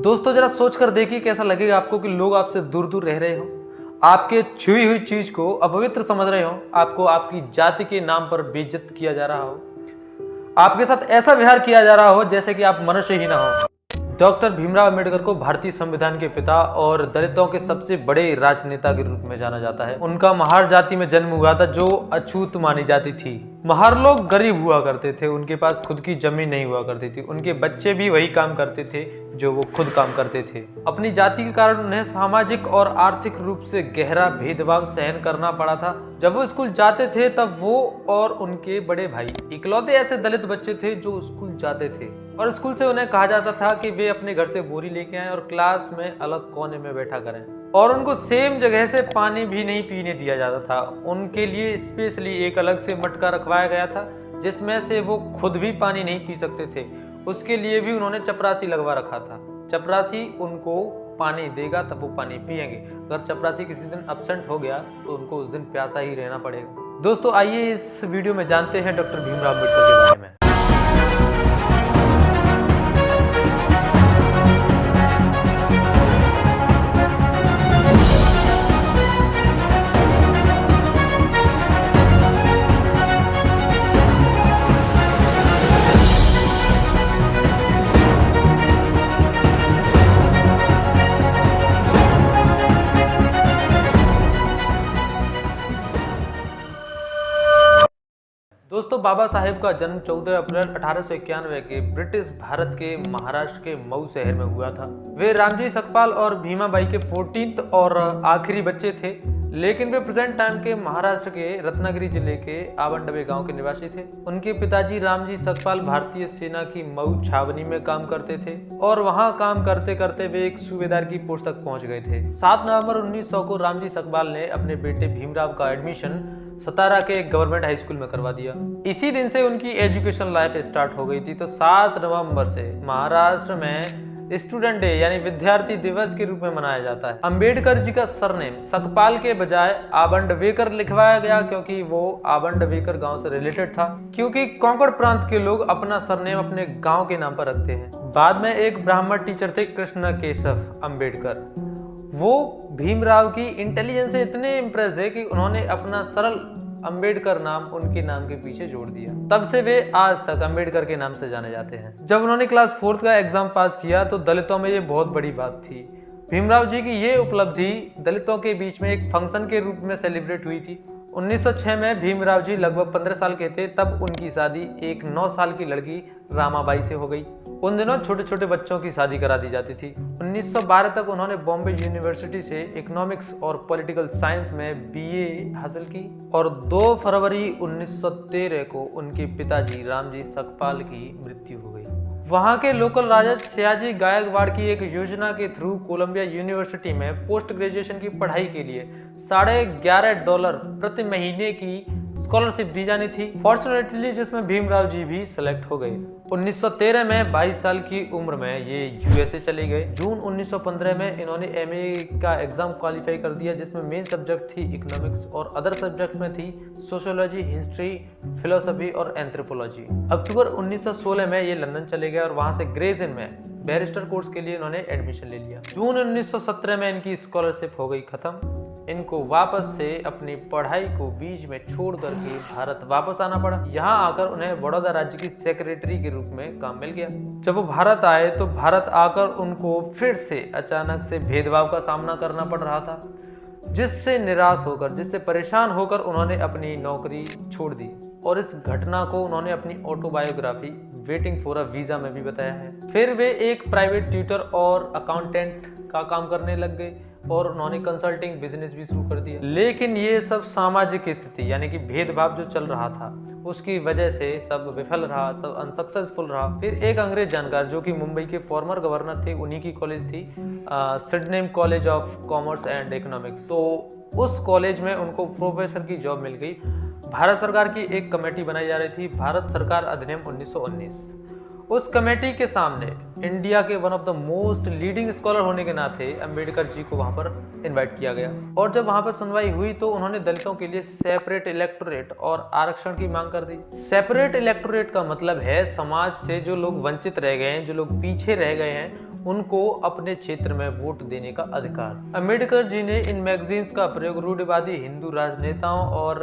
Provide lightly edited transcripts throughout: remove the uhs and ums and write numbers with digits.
दोस्तों जरा सोच कर देखिए कैसा लगेगा आपको कि लोग आपसे दूर दूर रह रहे हो, आपके छुई हुई चीज को अपवित्र समझ रहे हो, आपको आपकी जाति के नाम पर बेइज्जत किया जा रहा हो, आपके साथ ऐसा व्यवहार किया जा रहा हो जैसे कि आप मनुष्य ही ना हो। डॉक्टर भीमराव अंबेडकर को भारतीय संविधान के पिता और दलितों के सबसे बड़े राजनेता के रूप में जाना जाता है। उनका महार जाति में जन्म हुआ था जो अछूत मानी जाती थी। महार लोग गरीब हुआ करते थे, उनके पास खुद की जमीन नहीं हुआ करती थी, उनके बच्चे भी वही काम करते थे जो वो खुद काम करते थे। अपनी जाति के कारण उन्हें सामाजिक और आर्थिक रूप से गहरा भेदभाव सहन करना पड़ा था। जब वो स्कूल जाते थे तब वो और उनके बड़े भाई इकलौते ऐसे दलित बच्चे थे जो स्कूल जाते थे और स्कूल से उन्हें कहा जाता था कि वे अपने घर से बोरी लेके आएं और क्लास में अलग कोने में बैठा करें, और उनको सेम जगह से पानी भी नहीं पीने दिया जाता था। उनके लिए स्पेशली एक अलग से मटका रखवाया गया था जिसमें से वो खुद भी पानी नहीं पी सकते थे। उसके लिए भी उन्होंने चपरासी लगवा रखा था। चपरासी उनको पानी देगा तब वो पानी पिएंगे। अगर चपरासी किसी दिन एब्सेंट हो गया तो उनको उस दिन प्यासा ही रहना पड़ेगा। दोस्तों आइए इस वीडियो में जानते हैं डॉक्टर भीमराव अम्बेडकर के बारे में। दोस्तों बाबा साहेब का जन्म 14 अप्रैल 1891 के ब्रिटिश भारत के महाराष्ट्र के मऊ शहर में हुआ था। वे रामजी सकपाल और भीमाबाई के 14th और आखिरी बच्चे थे, लेकिन वे प्रेजेंट टाइम के महाराष्ट्र के रत्नागिरी जिले के आवंडवे गांव के निवासी थे। उनके पिताजी रामजी सकपाल भारतीय सेना की मऊ छावनी में काम करते थे और वहां काम करते करते वे एक सूबेदार की पोस्ट तक पहुंच गए थे। 7 नवंबर 1900 को रामजी सकपाल ने अपने बेटे भीमराव का एडमिशन सतारा के एक गवर्नमेंट हाई स्कूल में करवा दिया। इसी दिन से उनकी एजुकेशन लाइफ स्टार्ट हो गई थी। तो 7 नवंबर से महाराष्ट्र में स्टूडेंट डे यानी विद्यार्थी दिवस के रूप में मनाया जाता है। अंबेडकर जी का सरनेम सकपाल के बजाय आबंडवेकर लिखवाया गया क्योंकि वो आबंडवेकर गांव से रिलेटेड था, क्योंकि कोंकण प्रांत के लोग अपना सरनेम अपने गांव के नाम पर रखते हैं। बाद में एक ब्राह्मण टीचर थे कृष्ण केशव अंबेडकर, वो भीमराव की इंटेलिजेंस से इतने इम्प्रेस है कि उन्होंने अपना सरल अंबेडकर नाम उनके नाम के पीछे जोड़ दिया। तब से वे आज तक अंबेडकर के नाम से जाने जाते हैं। जब उन्होंने क्लास 4th का एग्जाम पास किया तो दलितों में ये बहुत बड़ी बात थी। भीमराव जी की ये उपलब्धि दलितों के बीच में एक फंक्शन के रूप में सेलिब्रेट हुई थी। 1906 में भीमराव जी लगभग 15 साल के थे तब उनकी शादी एक 9 साल की लड़की रामाबाई से हो गई। उन दिनों छोटे छोटे बच्चों की शादी करा दी जाती थी। 1912 तक उन्होंने बॉम्बे यूनिवर्सिटी से इकोनॉमिक्स और पॉलिटिकल साइंस में बीए हासिल की और 2 फरवरी 1913 को उनके पिताजी रामजी सकपाल की मृत्यु हो गई। वहां के लोकल राजा सयाजी गायकवाड़ की एक योजना के थ्रू कोलंबिया यूनिवर्सिटी में पोस्ट ग्रेजुएशन की पढ़ाई के लिए $11.5 प्रति महीने की स्कॉलरशिप दी जानी थी। फॉर्चुनेटली जिसमें भीमराव जी भी सिलेक्ट हो गए। 1913 में 22 साल की उम्र में ये यूएसए चले गए। जून 1915 में इन्होंने एमए का एग्जाम क्वालिफाई कर दिया जिसमें मेन सब्जेक्ट थी इकोनॉमिक्स और अदर सब्जेक्ट में थी सोशियोलॉजी, हिस्ट्री, फिलोसफी और एंथ्रोपोलॉजी। अक्टूबर 1916 में ये लंदन चले गए और वहां से ग्रेज इन में बैरिस्टर कोर्स के लिए इन्होंने एडमिशन ले लिया। जून 1917 में इनकी स्कॉलरशिप हो गई खत्म। इनको वापस से अपनी पढ़ाई को बीच में छोड़ करके भारत वापस आना पड़ा। यहाँ आकर उन्हें बड़ौदा राज्य की सेक्रेटरी के रूप में काम मिल गया। जब वो भारत आए तो भारत आकर उनको फिर से अचानक से भेदभाव का सामना करना पड़ रहा था, जिससे निराश होकर, जिससे परेशान होकर उन्होंने अपनी नौकरी छोड़ दी। और इस घटना को उन्होंने अपनी autobiography waiting for a visa में भी बताया है। फिर वे एक प्राइवेट ट्यूटर और अकाउंटेंट का काम करने लग गए और उन्होंने कंसल्टिंग बिजनेस भी शुरू कर दिया। लेकिन ये सब सामाजिक स्थिति यानी कि भेदभाव जो चल रहा था उसकी वजह से सब विफल रहा, सब अनसक्सेसफुल रहा। फिर एक अंग्रेज जानकार जो कि मुंबई के फॉर्मर गवर्नर थे, उन्हीं की कॉलेज थी Sydenham college of commerce and economics, तो उस कॉलेज में उनको प्रोफेसर की जॉब मिल गई। भारत सरकार की एक कमेटी बनाई जा रही थी, भारत सरकार अधिनियम 1919। उस कमेटी के सामने इंडिया के one of the most leading scholar होने के नाते अंबेडकर जी को वहां पर इनवाइट किया गया और जब वहां पर सुनवाई हुई तो उन्होंने दलितों के लिए सेपरेट इलेक्टोरेट और आरक्षण की मांग कर दी। सेपरेट इलेक्टोरेट का मतलब है समाज से जो लोग वंचित रह गए हैं, जो लोग पीछे रह गए हैं, उनको अपने क्षेत्र में वोट देने का अधिकार। अम्बेडकर जी ने इन मैगजीन्स का प्रयोग रूढ़िवादी हिंदू राजनेताओं और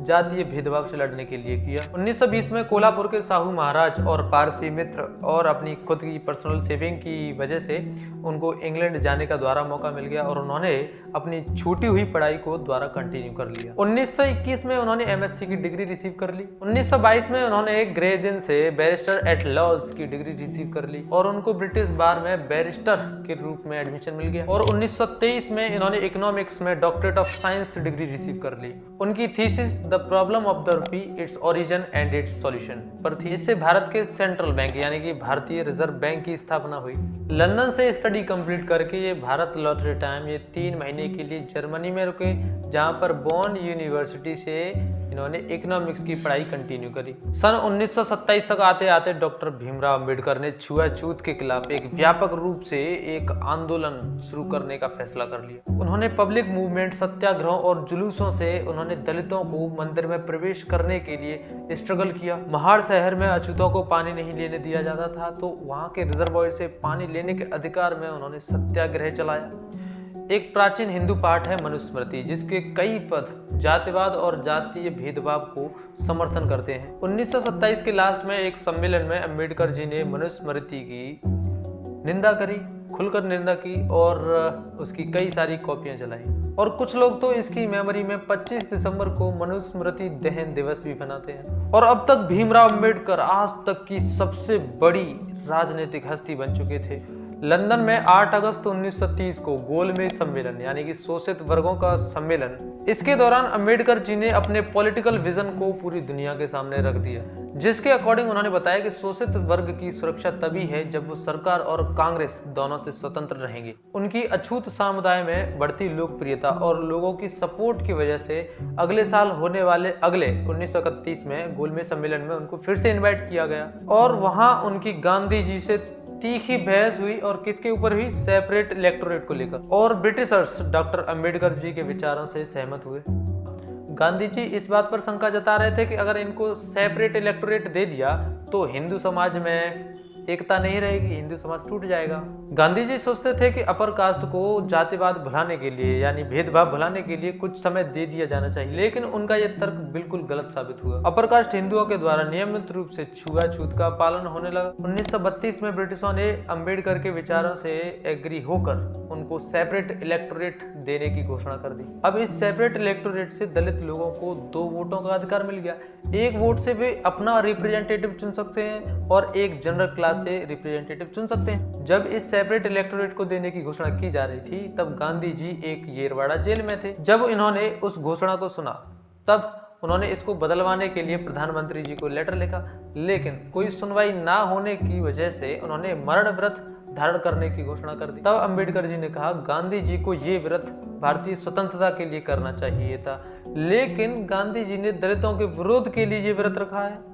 जातीय भेदभाव से लड़ने के लिए किया। 1920 में कोल्हापुर के साहू महाराज और पारसी मित्र और अपनी खुद की पर्सनल सेविंग की वजह से उनको इंग्लैंड जाने का दोबारा मौका मिल गया और उन्होंने अपनी छूटी हुई पढ़ाई को दोबारा कंटिन्यू कर लिया। 1921 में उन्होंने एमएससी की डिग्री रिसीव कर ली। 1922 में उन्होंने ग्रेजन से बैरिस्टर एट लॉज की डिग्री रिसीव कर ली और उनको ब्रिटिश बार में बैरिस्टर के रूप में एडमिशन मिल गया। और 1923 में इन्होंने इकोनॉमिक्स में doctorate of science degree receive कर ली। उनकी thesis the problem of the rupee, its origin and it's solution पर थी। इससे भारत के सेंट्रल बैंक यानी कि भारतीय रिजर्व बैंक की स्थापना हुई। लंदन से स्टडी कंप्लीट करके ये भारत लौटते टाइम ये 3 महीने के लिए जर्मनी में रुके, जहां पर बॉन यूनिवर्सिटी से इन्होंने इकोनॉमिक्स की पढ़ाई कंटिन्यू करी। सन 1927 तक आते आते डॉक्टर भीमराव अंबेडकर ने छुआछूत के खिलाफ एक व्यापक रूप से एक आंदोलन शुरू करने का फैसला कर लिया। उन्होंने पब्लिक मूवमेंट, सत्याग्रहों और जुलूसों से उन्होंने दलितों को मंदिर में प्रवेश करने के लिए स्ट्रगल किया। महाड़ शहर में अछूतों को पानी नहीं लेने दिया जाता था, तो वहां के रिजर्वॉयर से पानी लेने के अधिकार में उन्होंने सत्याग्रह चलाया। एक प्राचीन हिंदू पाठ है मनुस्मृति, जिसके कई पद जातिवाद और जातीय भेदभाव को समर्थन करते हैं। 1927 के लास्ट में एक सम्मेलन में अंबेडकर जी ने मनुस्मृति की निंदा करी, खुलकर निंदा की और उसकी कई सारी कॉपियां चलाई। और कुछ लोग तो इसकी मेमोरी में 25 दिसंबर को मनुस्मृति दहन दिवस भी मनाते हैं। और अब तक भीमराव अंबेडकर आज तक की सबसे बड़ी राजनीतिक हस्ती बन चुके थे। लंदन में 8 अगस्त 1930 को गोलमेज सम्मेलन यानी कि शोषित वर्गों का सम्मेलन, इसके दौरान अंबेडकर जी ने अपने पॉलिटिकल विजन को पूरी दुनिया के सामने रख दिया, जिसके अकॉर्डिंग उन्होंने बताया कि शोषित वर्ग की सुरक्षा तभी है जब वो सरकार और कांग्रेस दोनों से स्वतंत्र रहेंगे। उनकी अछूत समुदाय में बढ़ती लोकप्रियता और लोगों की सपोर्ट की वजह से अगले साल होने वाले 1931 में गोलमेज सम्मेलन में उनको फिर से इन्वाइट किया गया और वहां उनकी गांधी जी से तीखी बहस हुई। और किसके ऊपर हुई? सेपरेट इलेक्टोरेट को लेकर। और ब्रिटिशर्स डॉक्टर अंबेडकर जी के विचारों से सहमत हुए। गांधी जी इस बात पर शंका जता रहे थे कि अगर इनको सेपरेट इलेक्टोरेट दे दिया तो हिंदू समाज में एकता नहीं रहेगी, हिंदू समाज टूट जाएगा। गांधी जी सोचते थे कि अपर कास्ट को जातिवाद भुलाने के लिए यानी भेदभाव भुलाने के लिए कुछ समय दे दिया जाना चाहिए, लेकिन उनका यह तर्क बिल्कुल गलत साबित हुआ। अपर कास्ट हिंदुओं के द्वारा नियमित रूप से छुआछूत का पालन होने लगा। 1932 में ब्रिटिशों ने अंबेडकर के विचारों से एग्री होकर उनको सेपरेट इलेक्टोरेट देने की घोषणा कर दी। अब इस सेपरेट इलेक्टोरेट से दलित लोगों को 2 वोटों का अधिकार मिल गया। एक वोट से वे अपना रिप्रेजेंटेटिव चुन सकते हैं और एक जनरल क्लास से रिप्रेजेंटेटिव चुन सकते हैं। जब इस सेपरेट इलेक्टोरेट को देने की घोषणा की जा रही थी तब गांधी जी एक येरवाड़ा जेल में थे। जब इन्होंने उस घोषणा को सुना तब उन्होंने इसको बदलवाने के लिए प्रधानमंत्री जी को लेटर लिखा, लेकिन कोई सुनवाई ना होने की वजह से उन्होंने मरण व्रत धारण करने की घोषणा कर दी। तब अंबेडकर जी ने कहा गांधी जी को ये व्रत भारतीय स्वतंत्रता के लिए करना चाहिए था, लेकिन गांधी जी ने दलितों के विरोध के लिए ये व्रत रखा है।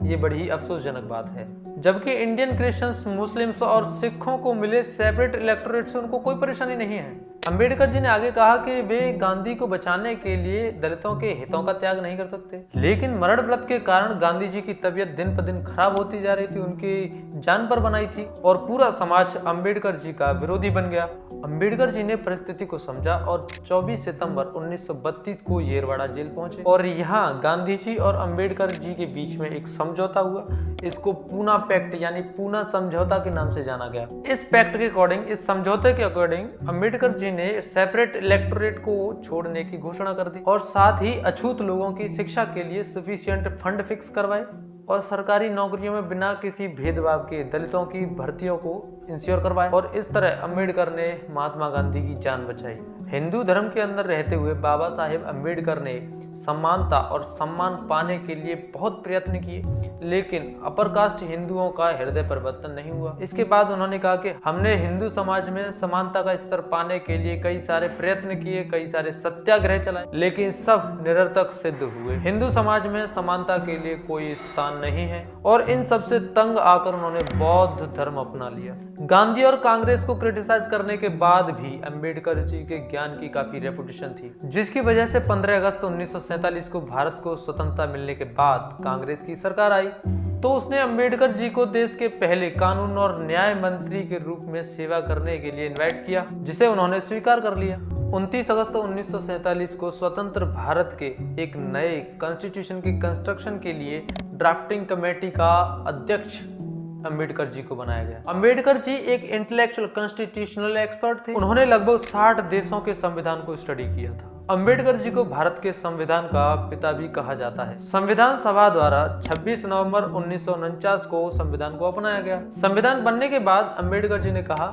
ये बड़ी ही अफसोसजनक बात है। जबकि इंडियन क्रिश्चियंस, मुस्लिम्स और सिखों को मिले सेपरेट इलेक्टोरेट से उनको कोई परेशानी नहीं है। अंबेडकर जी ने आगे कहा कि वे गांधी को बचाने के लिए दलितों के हितों का त्याग नहीं कर सकते, लेकिन मरण व्रत के कारण गांधी जी की तबीयत दिन पर दिन खराब होती जा रही थी, उनकी जान पर बनाई थी और पूरा समाज अंबेडकर जी का विरोधी बन गया। अंबेडकर जी ने परिस्थिति को समझा और 24 सितंबर 1932 को येरवाड़ा जेल पहुंचे और यहाँ गांधी जी और अंबेडकर जी के बीच में एक समझौता हुआ। इसको पूना पैक्ट यानी पूना समझौता के नाम से जाना गया। इस पैक्ट के अकॉर्डिंग, इस समझौते के अकॉर्डिंग अंबेडकर जी ने सेपरेट इलेक्टोरेट को छोड़ने की घोषणा कर दी और साथ ही अछूत लोगों की शिक्षा के लिए सफिशिएंट फंड फिक्स करवाए और सरकारी नौकरियों में बिना किसी भेदभाव के दलितों की भर्तियों को इंश्योर करवाए। और इस तरह अंबेडकर ने महात्मा गांधी की जान बचाई। हिंदू धर्म के अंदर रहते हुए बाबा साहेब अंबेडकर ने समानता और सम्मान पाने के लिए बहुत प्रयत्न किए, लेकिन अपर कास्ट हिंदुओं का हृदय परिवर्तन नहीं हुआ। इसके बाद उन्होंने कहा कि हमने हिंदू समाज में समानता का स्तर पाने के लिए कई सारे प्रयत्न किए, कई सारे सत्याग्रह चलाए, लेकिन सब निरर्थक सिद्ध हुए। हिंदू समाज में समानता के लिए कोई स्थान नहीं है और इन सबसे तंग आकर उन्होंने बौद्ध धर्म अपना लिया। गांधी और कांग्रेस को क्रिटिसाइज करने के बाद भी अंबेडकर जी के ज्ञान ज्ञान की काफी रेपुटेशन थी, जिसकी वजह से 15 अगस्त 1947 को भारत को स्वतंत्रता मिलने के बाद कांग्रेस की सरकार आई तो उसने अंबेडकर जी को देश के पहले कानून और न्याय मंत्री के रूप में सेवा करने के लिए इनवाइट किया, जिसे उन्होंने स्वीकार कर लिया। 29 अगस्त 1947 को स्वतंत्र भारत के एक नए कॉन्स्टिट्यूशन की कंस्ट्रक्शन के लिए ड्राफ्टिंग कमेटी का अध्यक्ष अंबेडकर जी को बनाया गया। अंबेडकर जी एक इंटेलेक्चुअल कॉन्स्टिट्यूशनल एक्सपर्ट थे। उन्होंने लगभग 60 देशों के संविधान को स्टडी किया था। अंबेडकर जी को भारत के संविधान का पिता भी कहा जाता है। संविधान सभा द्वारा 26 नवंबर 1949 को संविधान को अपनाया गया। संविधान बनने के बाद अंबेडकर जी ने कहा,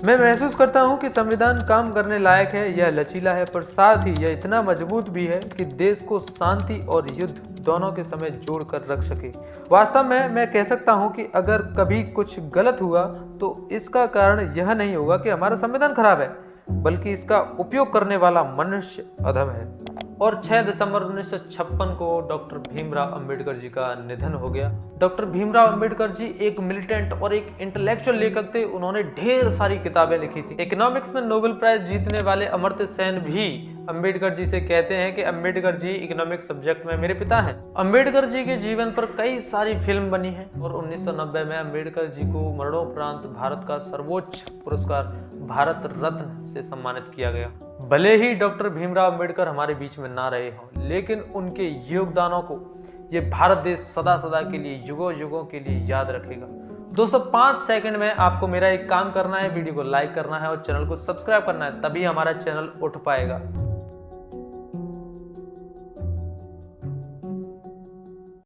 मैं महसूस करता हूं कि संविधान काम करने लायक है, यह लचीला है, पर साथ ही यह इतना मजबूत भी है कि देश को शांति और युद्ध दोनों के समय जोड़ कर रख सके। वास्तव में मैं कह सकता हूं कि अगर कभी कुछ गलत हुआ तो इसका कारण यह नहीं होगा कि हमारा संविधान खराब है, बल्कि इसका उपयोग करने वाला मनुष्य अधम है। और 6 दिसंबर 1956 को डॉक्टर भीमराव अंबेडकर जी का निधन हो गया। डॉक्टर भीमराव अंबेडकर जी एक मिलिटेंट और एक इंटेलेक्चुअल लेखक थे। उन्होंने ढेर सारी किताबें लिखी थी। इकोनॉमिक्स में नोबेल प्राइज जीतने वाले अमर्त्य सेन भी अंबेडकर जी से कहते हैं कि अंबेडकर जी इकोनॉमिक्स सब्जेक्ट में मेरे पिता हैं। अंबेडकर जी के जीवन पर कई सारी फिल्म बनी है और 1990 में अंबेडकर जी को मरणोपरांत भारत का सर्वोच्च पुरस्कार भारत रत्न से सम्मानित किया गया। भले ही डॉक्टर भीमराव अंबेडकर हमारे बीच में ना रहे हों, लेकिन उनके योगदानों को ये भारत देश सदा सदा के लिए, युगों युगों के लिए याद रखेगा। दोस्तों 5 सेकंड में आपको मेरा एक काम करना है, वीडियो को लाइक करना है और चैनल को सब्सक्राइब करना है, तभी हमारा चैनल उठ पाएगा।